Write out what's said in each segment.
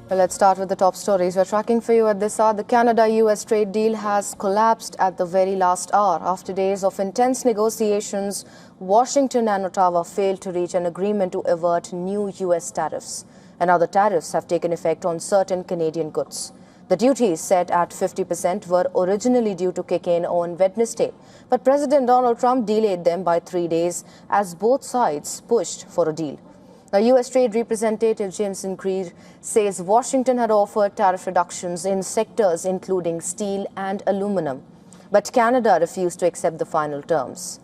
Well, let's start with the top stories we're tracking for you at this hour. The Canada-US trade deal has collapsed at the very last hour. After days of intense negotiations, Washington and Ottawa failed to reach an agreement to avert new US tariffs. And now the tariffs have taken effect on certain Canadian goods. The duties set at 50% were originally due to kick in on Wednesday, but President Donald Trump delayed them by 3 days as both sides pushed for a deal. Now, U.S. Trade Representative Jameson Creed says Washington had offered tariff reductions in sectors including steel and aluminum, but Canada refused to accept the final terms.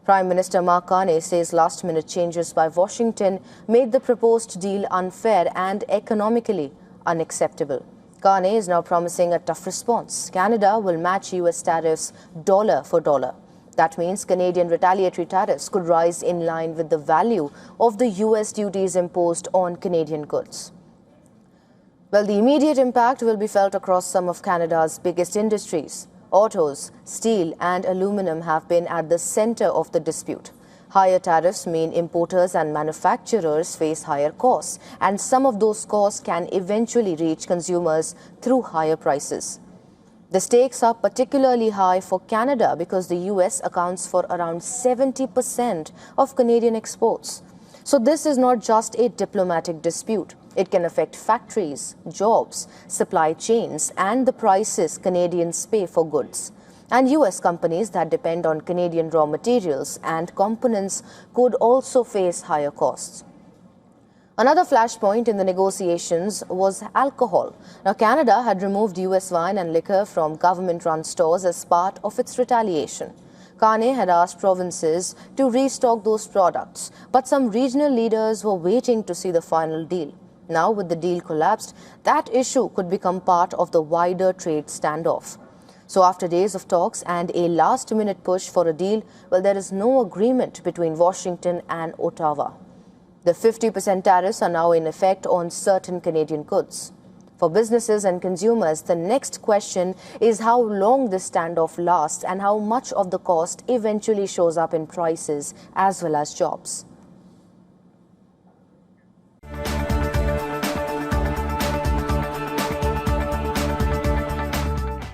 Prime Minister Mark Carney says last-minute changes by Washington made the proposed deal unfair and economically unacceptable. Carney is now promising a tough response. Canada will match U.S. tariffs dollar for dollar. That means Canadian retaliatory tariffs could rise in line with the value of the U.S. duties imposed on Canadian goods. Well, the immediate impact will be felt across some of Canada's biggest industries. Autos, steel and aluminum have been at the center of the dispute. Higher tariffs mean importers and manufacturers face higher costs, and some of those costs can eventually reach consumers through higher prices. The stakes are particularly high for Canada because the US accounts for around 70% of Canadian exports. So this is not just a diplomatic dispute. It can affect factories, jobs, supply chains, and the prices Canadians pay for goods. And US companies that depend on Canadian raw materials and components could also face higher costs. Another flashpoint in the negotiations was alcohol. Now, Canada had removed US wine and liquor from government-run stores as part of its retaliation. Carney had asked provinces to restock those products, but some regional leaders were waiting to see the final deal. Now, with the deal collapsed, that issue could become part of the wider trade standoff. So after days of talks and a last-minute push for a deal, well, there is no agreement between Washington and Ottawa. The 50% tariffs are now in effect on certain Canadian goods. For businesses and consumers, the next question is how long this standoff lasts and how much of the cost eventually shows up in prices as well as jobs.